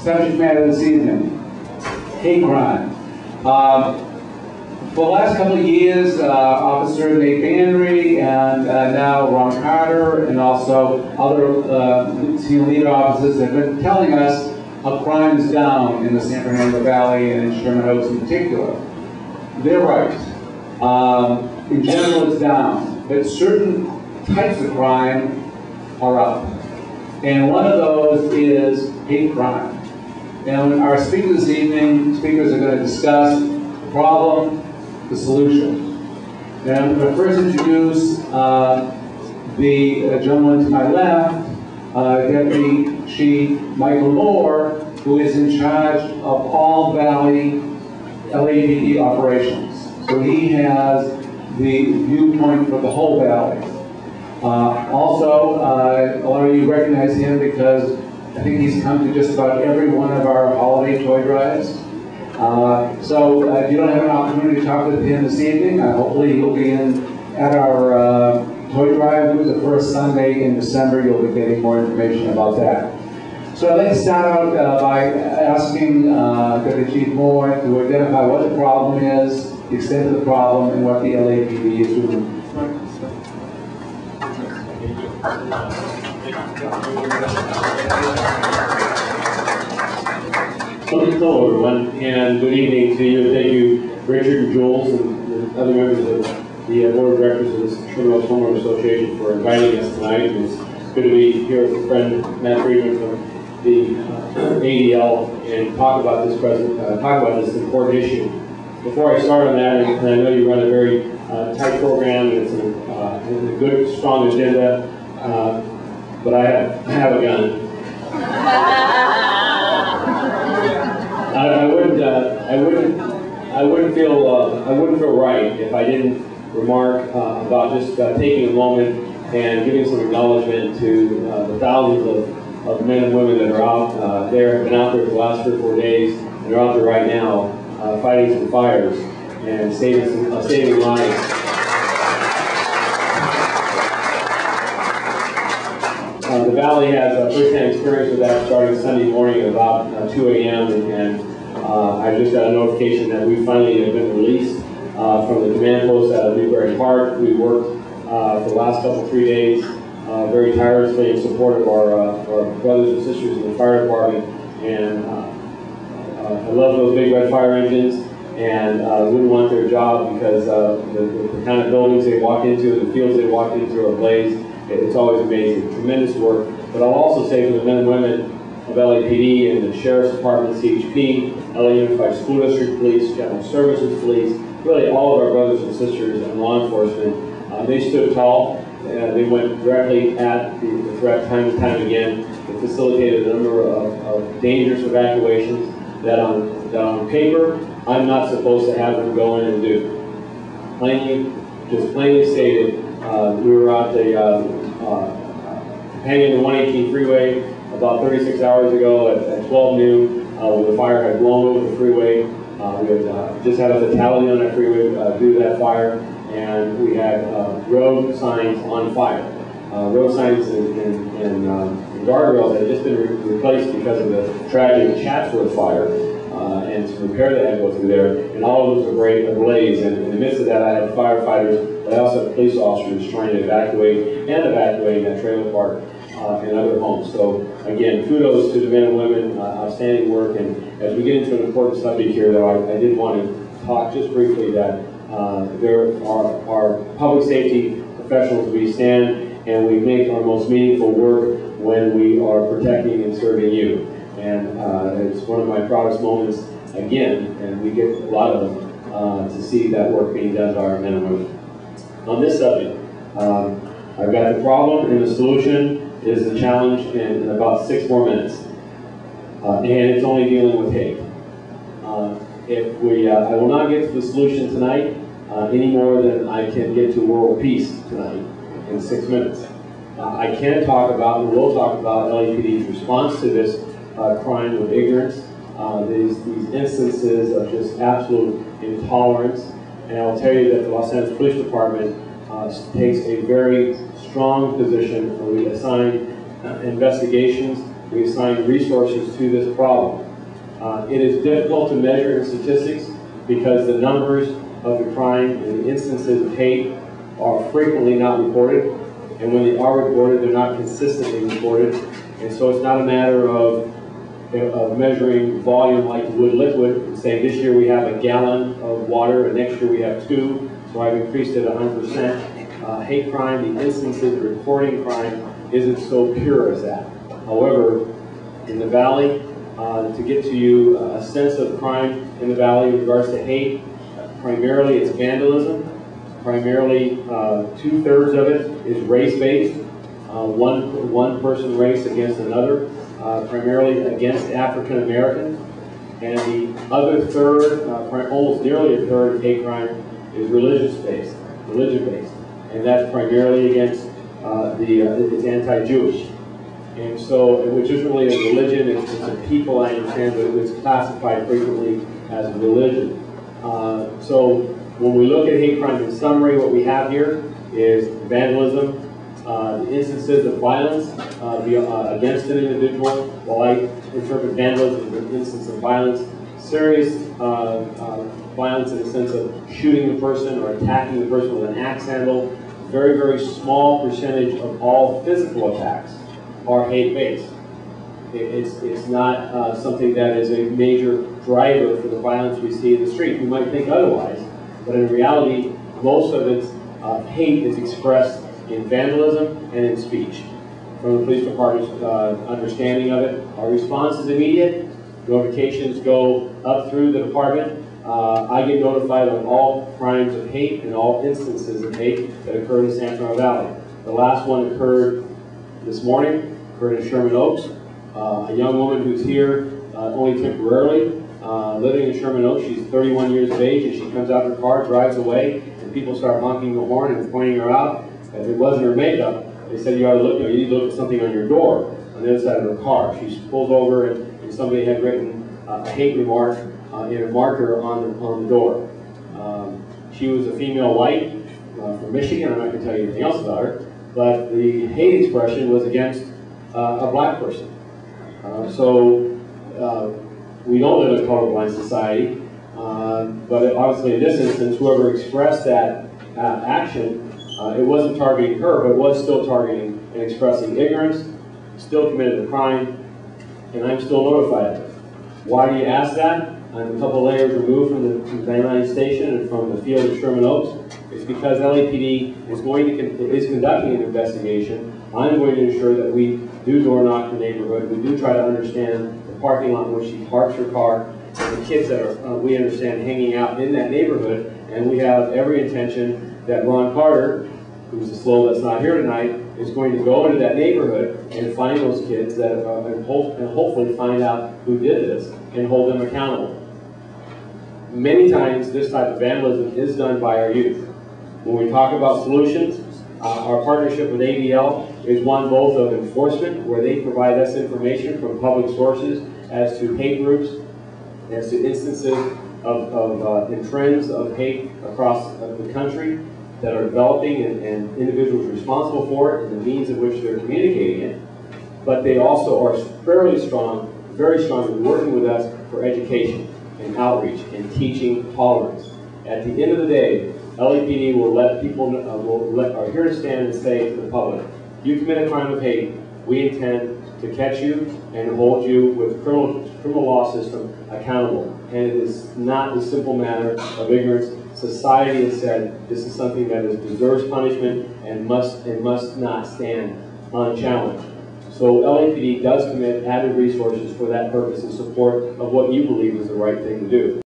subject matter this evening, hate crime. For the last couple of years, Officer Nate Bannery and now Ron Carter and also other senior leader officers have been telling us how crime is down in the San Fernando Valley and in Sherman Oaks in particular. They're right. In general, it's down, but certain types of crime are up. And one of those is hate crime. And our speakers this evening, speakers are going to discuss the problem, the solution. And I'm going to first introduce the gentleman to my left, Deputy Chief Michael Moore, who is in charge of all Valley LAPD operations. So he has the viewpoint for the whole Valley. Also, a lot of you recognize him because I think he's come to just about every one of our holiday toy drives. So if you don't have an opportunity to talk with him this evening, hopefully he'll be at our toy drive. The first Sunday in December. You'll be getting more information about that. So I'd like to start out by asking Deputy Chief Moore to identify what the problem is, the extent of the problem, and what the LAPD is doing. Hello everyone, and good evening to you. Thank you, Richard and Jules and other members of the Board of Directors of this Sherman Oaks Homeowner Association for inviting us tonight. It's good to be here with a friend, Matt Friedman from the ADL, and talk about this important issue. Before I start on that, and I know you run a very tight program, and it's a good, strong agenda, but I have a gun. I wouldn't feel right if I didn't remark about just taking a moment and giving some acknowledgement to the thousands of men and women that are out there, have been out there for the last 3 or 4 days, and are out there right now fighting some fires and saving lives. The Valley has a first-hand experience with that starting Sunday morning at about 2 a.m. and I just got a notification that we finally have been released from the command post out of Newberry Park. We worked for the last 3 days very tirelessly in support of our brothers and sisters in the fire department, and I love those big red fire engines, and wouldn't want their job because the kind of buildings they walk into, the fields they walk into are ablaze. It's always amazing, tremendous work. But I'll also say for the men and women of LAPD and the Sheriff's Department, CHP, LA Unified School District Police, General Services Police, really all of our brothers and sisters in law enforcement, they stood tall. They went directly at the threat time and time again. They facilitated a number of dangerous evacuations that on paper, I'm not supposed to have them go in and do. Plainly stated, we were out the companion the 118 freeway about 36 hours ago at 12 noon, when the fire had blown over the freeway. We had just had a fatality on that freeway due to that fire, and we had road signs on fire. Road signs and guardrails that had just been replaced because of the tragic Chatsworth fire, and some repair that had to go through there, and all of those were ablaze. And in the midst of that, I had firefighters, but I also had police officers trying to evacuating that trailer park and other homes. So again, kudos to the men and women, outstanding work. And as we get into an important subject here, though, I did want to talk just briefly that there are public safety professionals. We stand and we make our most meaningful work when we are protecting and serving you. And it's one of my proudest moments, again, and we get a lot of them, to see that work being done by our men and women. On this subject, I've got the problem, and the solution is the challenge in about 6 more minutes. And it's only dealing with hate. I will not get to the solution tonight any more than I can get to world peace tonight in 6 minutes. I can talk about, and will talk about, LAPD's response to this crime of ignorance, these instances of just absolute intolerance. And I'll tell you that the Los Angeles Police Department takes a very strong position. We assign investigations we assign resources to this problem. It is difficult to measure in statistics because the numbers of the crime and the instances of hate are frequently not reported, and when they are reported, they're not consistently reported. And so it's not a matter of measuring volume like you would liquid and saying this year we have a gallon of water and next year we have 2, so I've increased it 100%. Hate crime, the instances of reporting crime, isn't so pure as that. However, in the Valley, to get to you a sense of crime in the Valley with regards to hate, primarily it's vandalism. Primarily 2/3 of it is race-based, one person race against another, primarily against African Americans. And the other third, almost nearly a third of hate crime is religion-based. And that's primarily against it's anti-Jewish. And so, which isn't really a religion, it's a people, I understand, but it's classified frequently as a religion. So when we look at hate crime in summary, what we have here is vandalism, the instances of violence against an individual. While I interpret vandalism as an instance of violence, serious violence in the sense of shooting the person or attacking the person with an axe handle, very, very small percentage of all physical attacks are hate-based. It's not something that is a major driver for the violence we see in the street. You might think otherwise, but in reality, most of its hate is expressed in vandalism and in speech. From the police department's understanding of it, our response is immediate. Notifications go up through the department. I get notified on all crimes of hate and all instances of hate that occur in the San Fernando Valley. The last one occurred this morning, occurred in Sherman Oaks. A young woman who's here only temporarily, living in Sherman Oaks. She's 31 years of age, and she comes out in her car, drives away, and people start honking the horn and pointing her out. If it wasn't her makeup, they said you ought to look. You need to look at something on your door on the other side of her car. She pulls over, and somebody had written a hate remark in a marker on the door. She was a female white from Michigan. I'm not going to tell you anything else about her, but the hate expression was against a black person. We don't live in a colorblind society, but obviously in this instance, whoever expressed that action, it wasn't targeting her, but it was still targeting and expressing ignorance, still committed a crime, and I'm still notified of it. Why do you ask that? I'm a couple layers removed from the Van Nuys station and from the field of Sherman Oaks. It's because LAPD is conducting an investigation. I'm going to ensure that we do door knock the neighborhood. We do try to understand the parking lot in which she parks her car, and the kids that are, we understand, hanging out in that neighborhood. And we have every intention that Ron Carter, who's the slow that's not here tonight, is going to go into that neighborhood and find those kids that and hopefully find out who did this and hold them accountable. Many times this type of vandalism is done by our youth. When we talk about solutions, our partnership with ADL is one both of enforcement, where they provide us information from public sources as to hate groups, as to instances and trends of hate across the country that are developing and individuals responsible for it and the means in which they're communicating it. But they also are very strong in working with us for education and outreach and teaching tolerance. At the end of the day, LAPD will let people are here to stand and say to the public, you commit a crime of hate, we intend to catch you and hold you with criminal law system accountable. And it is not a simple matter of ignorance. Society has said this is something that deserves punishment and must not stand unchallenged. So LAPD does commit added resources for that purpose in support of what you believe is the right thing to do.